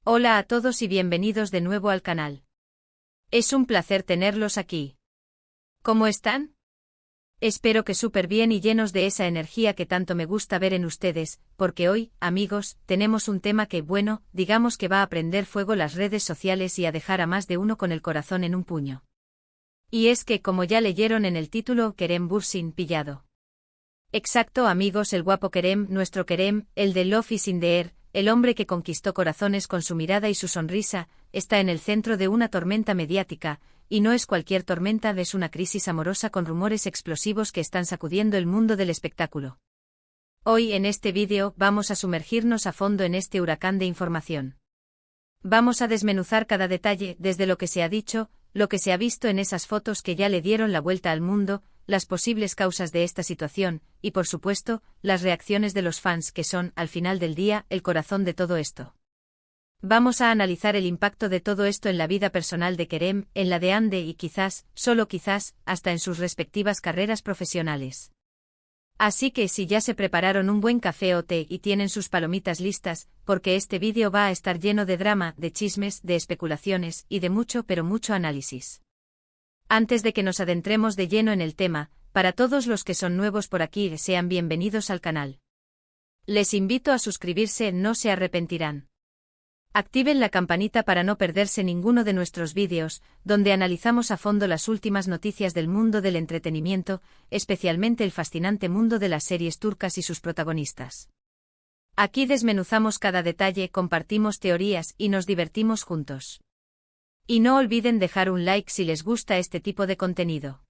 Hola a todos y bienvenidos de nuevo al canal. Es un placer tenerlos aquí. ¿Cómo están? Espero que súper bien y llenos de esa energía que tanto me gusta ver en ustedes, porque hoy, amigos, tenemos un tema que, bueno, digamos que va a prender fuego las redes sociales y a dejar a más de uno con el corazón en un puño. Y es que, como ya leyeron en el título, Kerem Bürsin pillado. Exacto, amigos, el guapo Kerem, nuestro Kerem, el de Love is in the Air, el hombre que conquistó corazones con su mirada y su sonrisa, está en el centro de una tormenta mediática, y no es cualquier tormenta, es una crisis amorosa con rumores explosivos que están sacudiendo el mundo del espectáculo. Hoy en este vídeo vamos a sumergirnos a fondo en este huracán de información. Vamos a desmenuzar cada detalle, desde lo que se ha dicho, lo que se ha visto en esas fotos que ya le dieron la vuelta al mundo, las posibles causas de esta situación, y por supuesto, las reacciones de los fans que son, al final del día, el corazón de todo esto. Vamos a analizar el impacto de todo esto en la vida personal de Kerem, en la de Hande y quizás, solo quizás, hasta en sus respectivas carreras profesionales. Así que si ya se prepararon un buen café o té y tienen sus palomitas listas, porque este vídeo va a estar lleno de drama, de chismes, de especulaciones y de mucho pero mucho análisis. Antes de que nos adentremos de lleno en el tema, para todos los que son nuevos por aquí, sean bienvenidos al canal. Les invito a suscribirse, no se arrepentirán. Activen la campanita para no perderse ninguno de nuestros vídeos, donde analizamos a fondo las últimas noticias del mundo del entretenimiento, especialmente el fascinante mundo de las series turcas y sus protagonistas. Aquí desmenuzamos cada detalle, compartimos teorías y nos divertimos juntos. Y no olviden dejar un like si les gusta este tipo de contenido.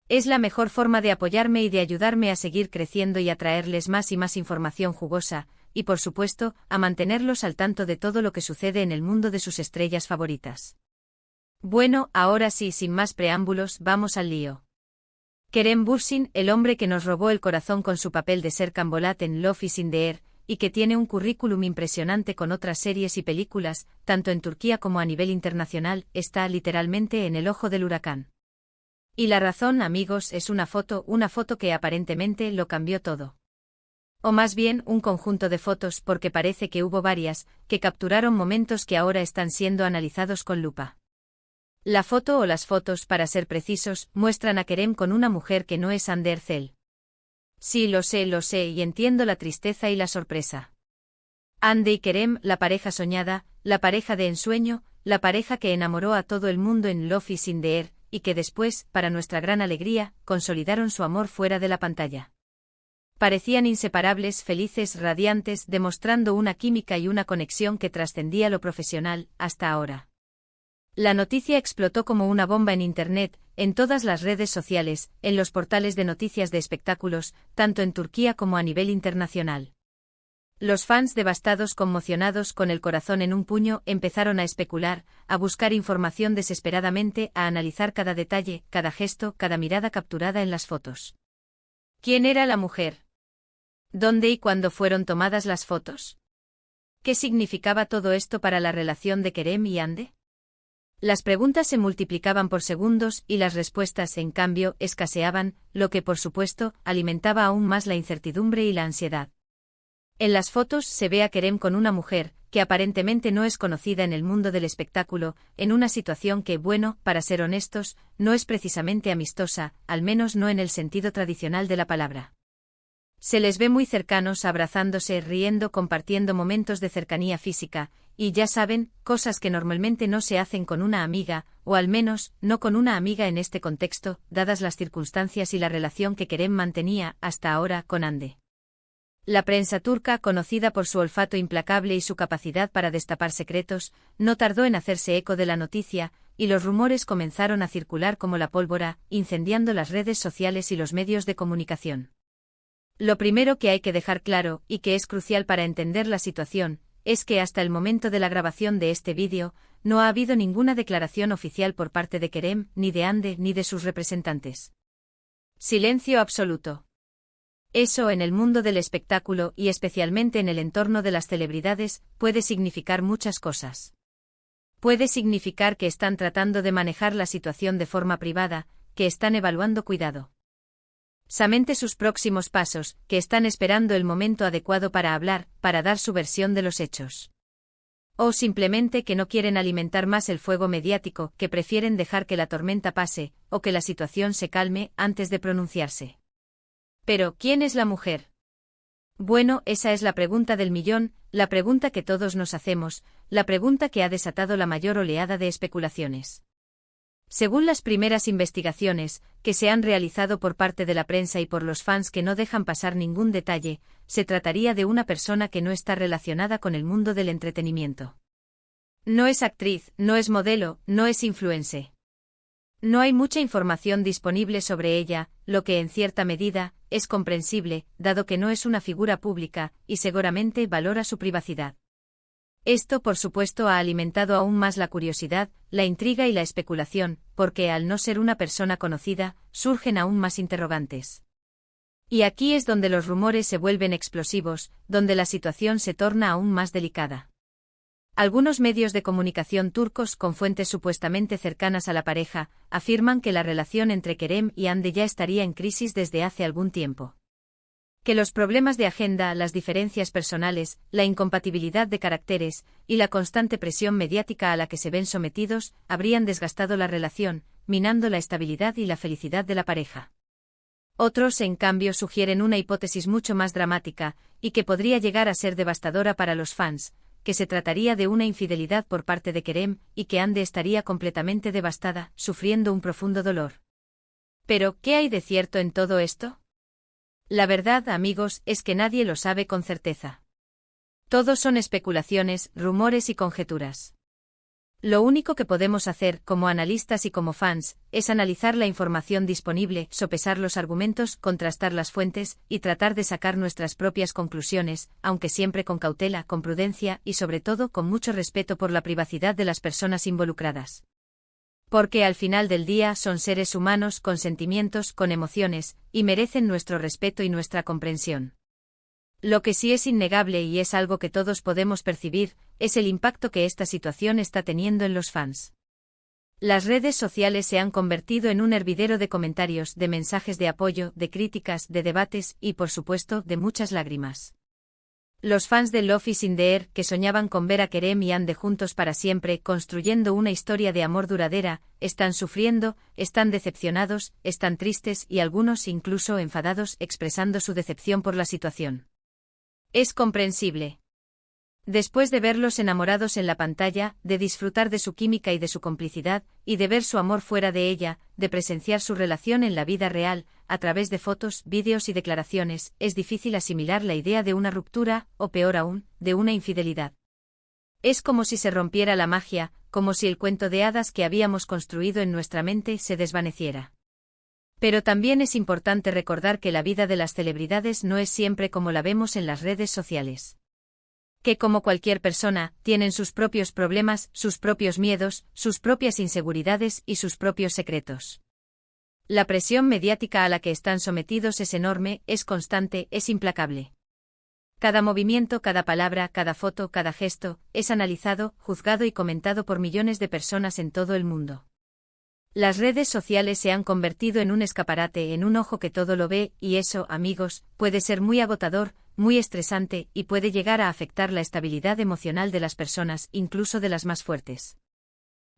Es la mejor forma de apoyarme y de ayudarme a seguir creciendo y a traerles más y más información jugosa, y por supuesto, a mantenerlos al tanto de todo lo que sucede en el mundo de sus estrellas favoritas. Bueno, ahora sí, sin más preámbulos, vamos al lío. Kerem Bürsin, el hombre que nos robó el corazón con su papel de Serkan Bolat en Love is in the Air, y que tiene un currículum impresionante con otras series y películas, tanto en Turquía como a nivel internacional, está literalmente en el ojo del huracán. Y la razón, amigos, es una foto que aparentemente lo cambió todo. O más bien, un conjunto de fotos, porque parece que hubo varias, que capturaron momentos que ahora están siendo analizados con lupa. La foto o las fotos, para ser precisos, muestran a Kerem con una mujer que no es Hande Erçel. Sí, lo sé, y entiendo la tristeza y la sorpresa. Hande y Kerem, la pareja soñada, la pareja de ensueño, la pareja que enamoró a todo el mundo en Love is in the Air, y que después, para nuestra gran alegría, consolidaron su amor fuera de la pantalla. Parecían inseparables, felices, radiantes, demostrando una química y una conexión que trascendía lo profesional, hasta ahora. La noticia explotó como una bomba en Internet, en todas las redes sociales, en los portales de noticias de espectáculos, tanto en Turquía como a nivel internacional. Los fans devastados, conmocionados, con el corazón en un puño, empezaron a especular, a buscar información desesperadamente, a analizar cada detalle, cada gesto, cada mirada capturada en las fotos. ¿Quién era la mujer? ¿Dónde y cuándo fueron tomadas las fotos? ¿Qué significaba todo esto para la relación de Kerem y Hande? Las preguntas se multiplicaban por segundos y las respuestas, en cambio, escaseaban, lo que por supuesto, alimentaba aún más la incertidumbre y la ansiedad. En las fotos se ve a Kerem con una mujer, que aparentemente no es conocida en el mundo del espectáculo, en una situación que, bueno, para ser honestos, no es precisamente amistosa, al menos no en el sentido tradicional de la palabra. Se les ve muy cercanos, abrazándose, riendo, compartiendo momentos de cercanía física, y ya saben, cosas que normalmente no se hacen con una amiga, o al menos, no con una amiga en este contexto, dadas las circunstancias y la relación que Kerem mantenía, hasta ahora, con Hande. La prensa turca, conocida por su olfato implacable y su capacidad para destapar secretos, no tardó en hacerse eco de la noticia, y los rumores comenzaron a circular como la pólvora, incendiando las redes sociales y los medios de comunicación. Lo primero que hay que dejar claro, y que es crucial para entender la situación, es que hasta el momento de la grabación de este vídeo, no ha habido ninguna declaración oficial por parte de Kerem, ni de Hande, ni de sus representantes. Silencio absoluto. Eso en el mundo del espectáculo y especialmente en el entorno de las celebridades, puede significar muchas cosas. Puede significar que están tratando de manejar la situación de forma privada, que están evaluando cuidado. Samente sus próximos pasos, que están esperando el momento adecuado para hablar, para dar su versión de los hechos. O simplemente que no quieren alimentar más el fuego mediático, que prefieren dejar que la tormenta pase, o que la situación se calme antes de pronunciarse. Pero, ¿quién es la mujer? Bueno, esa es la pregunta del millón, la pregunta que todos nos hacemos, la pregunta que ha desatado la mayor oleada de especulaciones. Según las primeras investigaciones, que se han realizado por parte de la prensa y por los fans que no dejan pasar ningún detalle, se trataría de una persona que no está relacionada con el mundo del entretenimiento. No es actriz, no es modelo, no es influencer. No hay mucha información disponible sobre ella, lo que en cierta medida es comprensible, dado que no es una figura pública, y seguramente valora su privacidad. Esto, por supuesto, ha alimentado aún más la curiosidad, la intriga y la especulación, porque al no ser una persona conocida, surgen aún más interrogantes. Y aquí es donde los rumores se vuelven explosivos, donde la situación se torna aún más delicada. Algunos medios de comunicación turcos con fuentes supuestamente cercanas a la pareja, afirman que la relación entre Kerem y Hande ya estaría en crisis desde hace algún tiempo. Que los problemas de agenda, las diferencias personales, la incompatibilidad de caracteres y la constante presión mediática a la que se ven sometidos habrían desgastado la relación, minando la estabilidad y la felicidad de la pareja. Otros, en cambio, sugieren una hipótesis mucho más dramática, y que podría llegar a ser devastadora para los fans, que se trataría de una infidelidad por parte de Kerem, y que Hande estaría completamente devastada, sufriendo un profundo dolor. Pero, ¿qué hay de cierto en todo esto? La verdad, amigos, es que nadie lo sabe con certeza. Todos son especulaciones, rumores y conjeturas. Lo único que podemos hacer, como analistas y como fans, es analizar la información disponible, sopesar los argumentos, contrastar las fuentes, y tratar de sacar nuestras propias conclusiones, aunque siempre con cautela, con prudencia y sobre todo con mucho respeto por la privacidad de las personas involucradas. Porque al final del día son seres humanos con sentimientos, con emociones, y merecen nuestro respeto y nuestra comprensión. Lo que sí es innegable y es algo que todos podemos percibir, es el impacto que esta situación está teniendo en los fans. Las redes sociales se han convertido en un hervidero de comentarios, de mensajes de apoyo, de críticas, de debates y, por supuesto, de muchas lágrimas. Los fans de Love is in the Air, que soñaban con ver a Kerem y Hande juntos para siempre, construyendo una historia de amor duradera, están sufriendo, están decepcionados, están tristes y algunos incluso enfadados, expresando su decepción por la situación. Es comprensible. Después de verlos enamorados en la pantalla, de disfrutar de su química y de su complicidad, y de ver su amor fuera de ella, de presenciar su relación en la vida real, a través de fotos, vídeos y declaraciones, es difícil asimilar la idea de una ruptura, o peor aún, de una infidelidad. Es como si se rompiera la magia, como si el cuento de hadas que habíamos construido en nuestra mente se desvaneciera. Pero también es importante recordar que la vida de las celebridades no es siempre como la vemos en las redes sociales. Que como cualquier persona, tienen sus propios problemas, sus propios miedos, sus propias inseguridades y sus propios secretos. La presión mediática a la que están sometidos es enorme, es constante, es implacable. Cada movimiento, cada palabra, cada foto, cada gesto, es analizado, juzgado y comentado por millones de personas en todo el mundo. Las redes sociales se han convertido en un escaparate, en un ojo que todo lo ve, y eso, amigos, puede ser muy agotador, muy estresante, y puede llegar a afectar la estabilidad emocional de las personas, incluso de las más fuertes.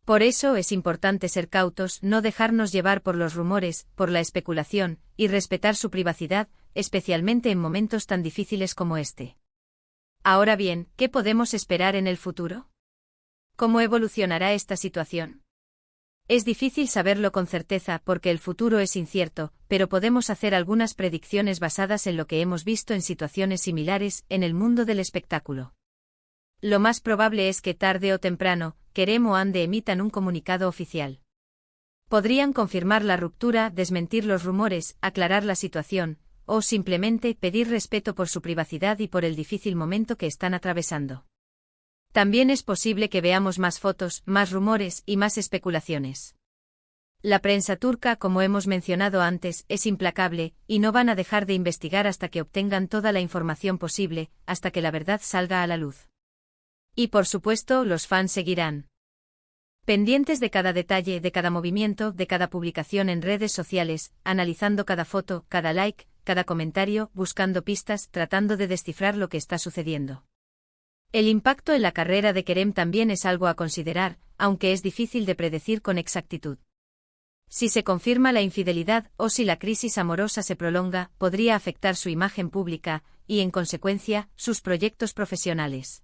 Por eso es importante ser cautos, no dejarnos llevar por los rumores, por la especulación, y respetar su privacidad, especialmente en momentos tan difíciles como este. Ahora bien, ¿qué podemos esperar en el futuro? ¿Cómo evolucionará esta situación? Es difícil saberlo con certeza porque el futuro es incierto, pero podemos hacer algunas predicciones basadas en lo que hemos visto en situaciones similares en el mundo del espectáculo. Lo más probable es que tarde o temprano, Kerem o Hande emitan un comunicado oficial. Podrían confirmar la ruptura, desmentir los rumores, aclarar la situación, o simplemente pedir respeto por su privacidad y por el difícil momento que están atravesando. También es posible que veamos más fotos, más rumores y más especulaciones. La prensa turca, como hemos mencionado antes, es implacable, y no van a dejar de investigar hasta que obtengan toda la información posible, hasta que la verdad salga a la luz. Y por supuesto, los fans seguirán pendientes de cada detalle, de cada movimiento, de cada publicación en redes sociales, analizando cada foto, cada like, cada comentario, buscando pistas, tratando de descifrar lo que está sucediendo. El impacto en la carrera de Kerem también es algo a considerar, aunque es difícil de predecir con exactitud. Si se confirma la infidelidad o si la crisis amorosa se prolonga, podría afectar su imagen pública y, en consecuencia, sus proyectos profesionales.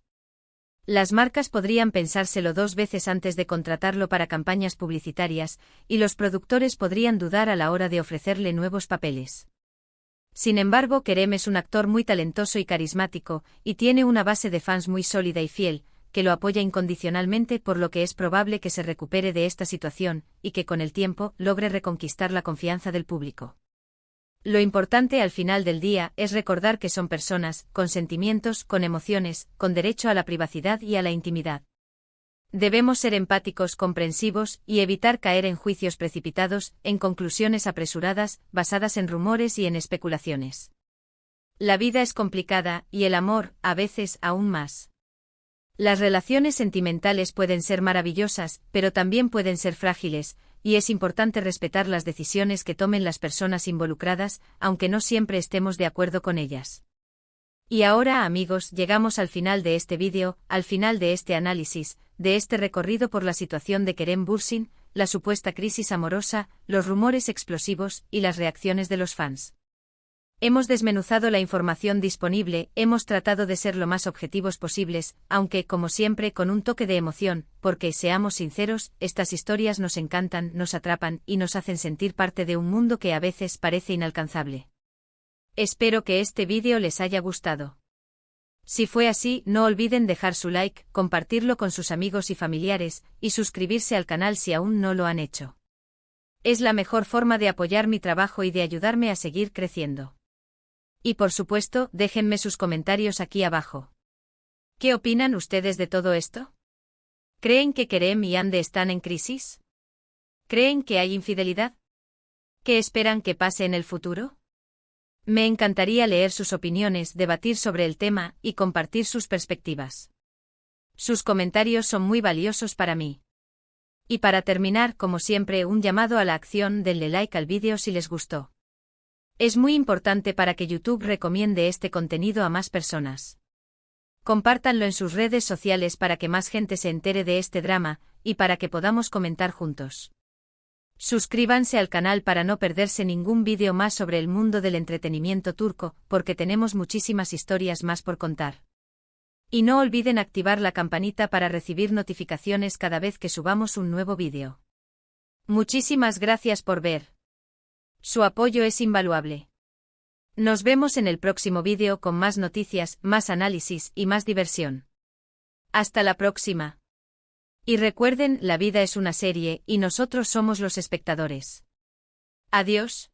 Las marcas podrían pensárselo 2 veces antes de contratarlo para campañas publicitarias, y los productores podrían dudar a la hora de ofrecerle nuevos papeles. Sin embargo, Kerem es un actor muy talentoso y carismático, y tiene una base de fans muy sólida y fiel, que lo apoya incondicionalmente, por lo que es probable que se recupere de esta situación, y que con el tiempo logre reconquistar la confianza del público. Lo importante al final del día es recordar que son personas, con sentimientos, con emociones, con derecho a la privacidad y a la intimidad. Debemos ser empáticos, comprensivos, y evitar caer en juicios precipitados, en conclusiones apresuradas, basadas en rumores y en especulaciones. La vida es complicada, y el amor, a veces, aún más. Las relaciones sentimentales pueden ser maravillosas, pero también pueden ser frágiles, y es importante respetar las decisiones que tomen las personas involucradas, aunque no siempre estemos de acuerdo con ellas. Y ahora, amigos, llegamos al final de este vídeo, al final de este análisis, de este recorrido por la situación de Kerem Bürsin, la supuesta crisis amorosa, los rumores explosivos y las reacciones de los fans. Hemos desmenuzado la información disponible, hemos tratado de ser lo más objetivos posibles, aunque, como siempre, con un toque de emoción, porque, seamos sinceros, estas historias nos encantan, nos atrapan y nos hacen sentir parte de un mundo que a veces parece inalcanzable. Espero que este vídeo les haya gustado. Si fue así, no olviden dejar su like, compartirlo con sus amigos y familiares, y suscribirse al canal si aún no lo han hecho. Es la mejor forma de apoyar mi trabajo y de ayudarme a seguir creciendo. Y por supuesto, déjenme sus comentarios aquí abajo. ¿Qué opinan ustedes de todo esto? ¿Creen que Kerem y Hande están en crisis? ¿Creen que hay infidelidad? ¿Qué esperan que pase en el futuro? Me encantaría leer sus opiniones, debatir sobre el tema y compartir sus perspectivas. Sus comentarios son muy valiosos para mí. Y para terminar, como siempre, un llamado a la acción: denle like al vídeo si les gustó. Es muy importante para que YouTube recomiende este contenido a más personas. Compártanlo en sus redes sociales para que más gente se entere de este drama, y para que podamos comentar juntos. Suscríbanse al canal para no perderse ningún vídeo más sobre el mundo del entretenimiento turco, porque tenemos muchísimas historias más por contar. Y no olviden activar la campanita para recibir notificaciones cada vez que subamos un nuevo vídeo. Muchísimas gracias por ver. Su apoyo es invaluable. Nos vemos en el próximo vídeo con más noticias, más análisis y más diversión. Hasta la próxima. Y recuerden, la vida es una serie y nosotros somos los espectadores. Adiós.